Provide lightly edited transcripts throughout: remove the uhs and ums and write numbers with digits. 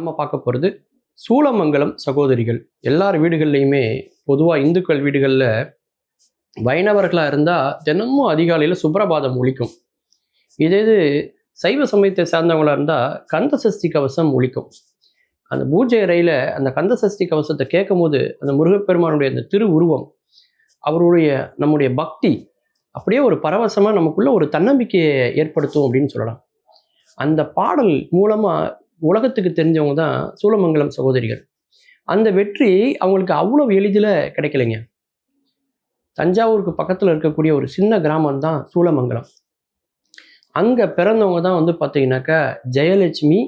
நம்ம பார்க்க போகிறது சூலமங்கலம் சகோதரிகள். எல்லார் வீடுகள்லையுமே பொதுவாக இந்துக்கள் வீடுகளில் வைணவர்களாக இருந்தால் தினமும் அதிகாலையில் சுப்ரபாதம் ஒலிக்கும். இது சைவ சமயத்தை சார்ந்தவங்களாக இருந்தால் கந்த சஷ்டி கவசம் ஒலிக்கும். அந்த பூஜை அறையில் அந்த கந்த சஷ்டி கவசத்தை கேட்கும் போது அந்த முருகப்பெருமானுடைய அந்த திரு உருவம், அவருடைய நம்முடைய பக்தி அப்படியே ஒரு பரவசமாக நமக்குள்ள ஒரு தன்னம்பிக்கையை ஏற்படுத்தும் அப்படின்னு சொல்லலாம். அந்த பாடல் மூலமாக உலகத்துக்கு தெரிஞ்சவங்க தான் சூலமங்கலம் சகோதரிகள். அந்த வெற்றி அவங்களுக்கு அவ்வளவு எளிதில் கிடைக்கலைங்க. தஞ்சாவூருக்கு பக்கத்தில் இருக்கக்கூடிய ஒரு சின்ன கிராமம் தான் சூலமங்கலம். அங்கே பிறந்தவங்க தான் பார்த்தீங்கன்னாக்கா ஜெயலட்சுமி,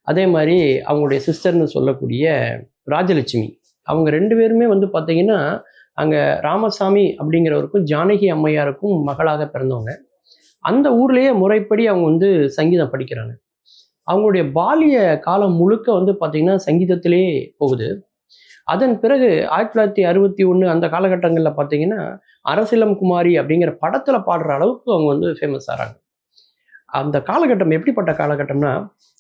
அதே மாதிரி அவங்களுடைய சிஸ்டர்னு சொல்லக்கூடிய ராஜலட்சுமி. அவங்க ரெண்டு பேருமே பார்த்தீங்கன்னா அங்கே ராமசாமி அப்படிங்கிறவருக்கும் ஜானகி அம்மையாருக்கும் மகளாக பிறந்தவங்க. அந்த ஊர்லேயே முறைப்படி அவங்க சங்கீதம் படிக்கிறாங்க. அவங்களுடைய பாலிய காலம் முழுக்க பார்த்தீங்கன்னா சங்கீதத்திலே போகுது. அதன் பிறகு 1961 அந்த காலகட்டங்களில் பார்த்தீங்கன்னா அரசிலம் குமாரி அப்படிங்கிற படத்தில் பாடுற அளவுக்கு அவங்க ஃபேமஸ் ஆகிறாங்க. அந்த காலகட்டம் எப்படிப்பட்ட காலகட்டம்னா,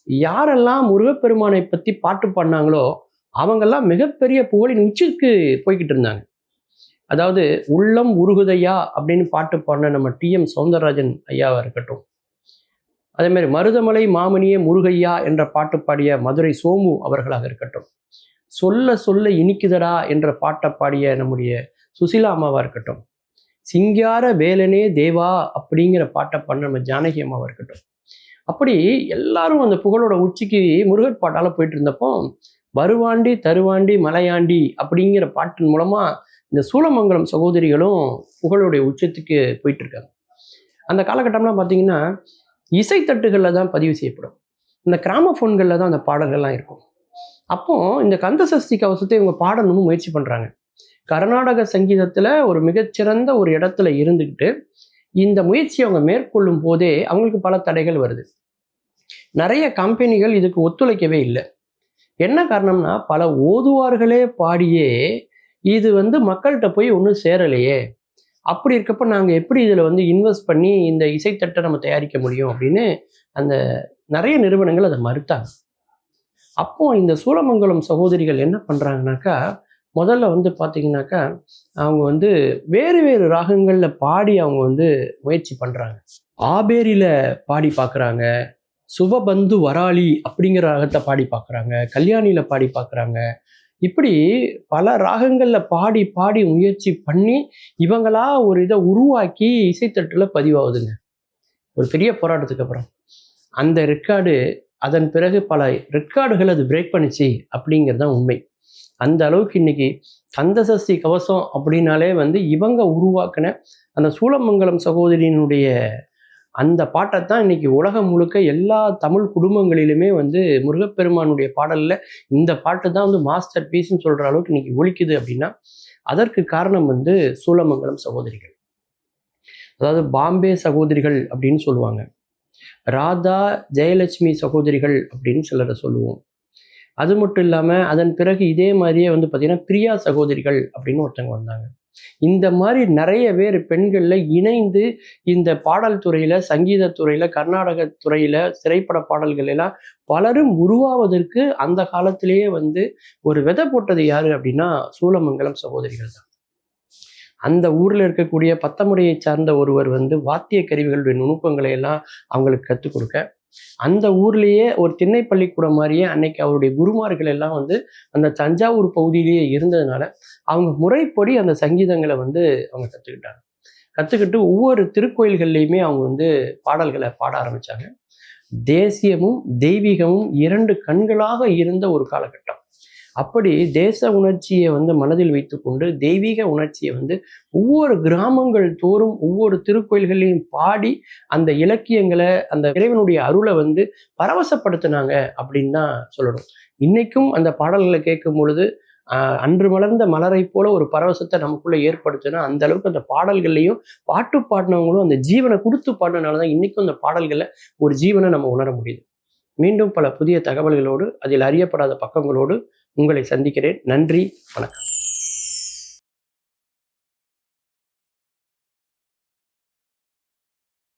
யாரெல்லாம் முருகப்பெருமானை பற்றி பாட்டு பாடினாங்களோ அவங்கெல்லாம் மிகப்பெரிய புகழின் உச்சிக்கு போய்கிட்டு இருந்தாங்க. அதாவது உள்ளம் உருகுதையா அப்படின்னு பாட்டு பாடின நம்ம TM சௌந்தரராஜன் ஐயாவாக இருக்கட்டும், அதே மாதிரி மருதமலை மாமணியே முருகையா என்ற பாட்டு பாடிய மதுரை சோமு அவர்களாக இருக்கட்டும், சொல்ல சொல்ல இனிக்குதடா என்ற பாட்டை பாடிய நம்முடைய சுசிலா அம்மாவாக இருக்கட்டும், சிங்கார வேலனே தேவா அப்படிங்கிற பாட்டை பாடின நம்ம ஜானகி அம்மாவாக இருக்கட்டும், அப்படி எல்லாரும் அந்த புகழோட உச்சிக்கு முருகர் பாட்டால் போயிட்டு இருந்தப்போ வருவாண்டி தருவாண்டி மலையாண்டி அப்படிங்கிற பாட்டின் மூலமாக இந்த சூலமங்கலம் சகோதரிகளும் புகழுடைய உச்சத்துக்கு போயிட்டு இருக்காங்க. அந்த காலகட்டம்லாம் பார்த்தீங்கன்னா இசைத்தட்டுகளில் தான் பதிவு செய்யப்படும். இந்த கிராமஃபோன்களில் தான் அந்த பாடல்கள்லாம் இருக்கும். அப்போ இந்த கந்த சஷ்டி கவசத்தை இவங்க பாடணும்னு முயற்சி பண்ணுறாங்க. கர்நாடக சங்கீதத்தில் ஒரு மிகச்சிறந்த ஒரு இடத்துல இருந்துக்கிட்டு இந்த முயற்சியை அவங்க மேற்கொள்ளும் போதே அவங்களுக்கு பல தடைகள் வருது. நிறைய கம்பெனிகள் இதுக்கு ஒத்துழைக்கவே இல்லை. என்ன காரணம்னா, பல ஓதுவார்களே பாடியே இது மக்கள்கிட்ட போய் ஒன்றும் சேரலையே, அப்படி இருக்கப்ப நாங்கள் எப்படி இதில் இன்வெஸ்ட் பண்ணி இந்த இசைத்தட்டை நம்ம தயாரிக்க முடியும் அப்படின்னு அந்த நிறைய நிறுவனங்கள் அதை மறுத்தாங்க. அப்போ இந்த சூலமங்கலம் சகோதரிகள் என்ன பண்ணுறாங்கனாக்கா, முதல்ல பார்த்தீங்கன்னாக்கா அவங்க வேறு வேறு ராகங்களில் பாடி அவங்க முயற்சி பண்ணுறாங்க. ஆபேரியில் பாடி பார்க்குறாங்க, சுபபந்து வராளி அப்படிங்கிற ராகத்தை பாடி பார்க்குறாங்க, கல்யாணியில் பாடி பார்க்குறாங்க. இப்படி பல ராகங்களில் பாடி பாடி முயற்சி பண்ணி இவங்களா ஒரு இதை உருவாக்கி இசைத்தட்டில் பதிவாகுதுங்க. ஒரு பெரிய போராட்டத்துக்கு அப்புறம் அந்த ரெக்கார்டு, அதன் பிறகு பல ரெக்கார்டுகள் அது பிரேக் பண்ணிச்சு அப்படிங்கிறது தான் உண்மை. அந்த அளவுக்கு இன்னைக்கு கந்த சஷ்டி கவசம் அப்படின்னாலே இவங்க உருவாக்கின அந்த சூலமங்கலம் சகோதரியினுடைய அந்த பாட்டை தான் இன்னைக்கு உலகம் முழுக்க எல்லா தமிழ் குடும்பங்களிலுமே முருகப்பெருமானுடைய பாடலில் இந்த பாட்டு தான் மாஸ்டர் பீஸ்ன்னு சொல்கிற அளவுக்கு இன்னைக்கு ஒலிக்குது. அப்படின்னா அதற்கு காரணம் சூலமங்கலம் சகோதரிகள். அதாவது பாம்பே சகோதரிகள் அப்படின்னு சொல்லுவாங்க, ராதா ஜெயலட்சுமி சகோதரிகள் அப்படின்னு சிலரை சொல்லுவோம். அது மட்டும் இல்லாமல் அதன் பிறகு இதே மாதிரியே பார்த்தீங்கன்னா பிரியா சகோதரிகள் அப்படின்னு ஒருத்தவங்க வந்தாங்க. இந்த மாதிரி நிறைய பேர் பெண்களில் இணைந்து இந்த பாடல் துறையில், சங்கீத துறையில், கர்நாடக துறையில், திரைப்பட பாடல்கள் எல்லாம் பலரும் உருவாவதற்கு அந்த காலத்திலேயே ஒரு விதை போட்டது யாரு அப்படின்னா சூலமங்கலம் சகோதரிகள் தான். அந்த ஊரில் இருக்கக்கூடிய பத்தமுறையை சார்ந்த ஒருவர் வாத்திய கருவிகளுடைய நுணுக்கங்களை எல்லாம் அவங்களுக்கு கற்றுக் கொடுக்க, அந்த ஊர்லேயே ஒரு திண்ணை பள்ளிக்கூடம் மாதிரியே அன்னைக்கு அவருடைய குருமார்கள் எல்லாம் அந்த தஞ்சாவூர் பகுதியிலேயே இருந்ததுனால அவங்க முறைப்படி அந்த சங்கீதங்களை அவங்க கற்றுக்கிட்டு ஒவ்வொரு திருக்கோயில்கள்லையுமே அவங்க பாடல்களை பாட ஆரம்பித்தாங்க. தேசியமும் தெய்வீகமும் இரண்டு கண்களாக இருந்த ஒரு காலகட்டம். அப்படி தேச உணர்ச்சியை மனதில் வைத்துக்கொண்டு தெய்வீக உணர்ச்சியை ஒவ்வொரு கிராமங்கள் தோறும் ஒவ்வொரு திருக்கோயில்களையும் பாடி அந்த இலக்கியங்களை, அந்த இறைவனுடைய அருளை பரவசப்படுத்தினாங்க அப்படின்னு தான் சொல்லணும். இன்னைக்கும் அந்த பாடல்களை கேட்கும் பொழுது அன்று மலர்ந்த மலரை போல ஒரு பரவசத்தை நமக்குள்ள ஏற்படுத்தினா, அந்த அளவுக்கு அந்த பாடல்கள்லையும் பாட்டு பாடினவங்களும் அந்த ஜீவனை கொடுத்து பாடினதுனால தான் இன்னைக்கும் அந்த பாடல்களை ஒரு ஜீவனை நம்ம உணர முடியுது. மீண்டும் பல புதிய தகவல்களோடு, அதில் அறியப்படாத பக்கங்களோடு உங்களை சந்திக்கிறேன். நன்றி, வணக்கம்.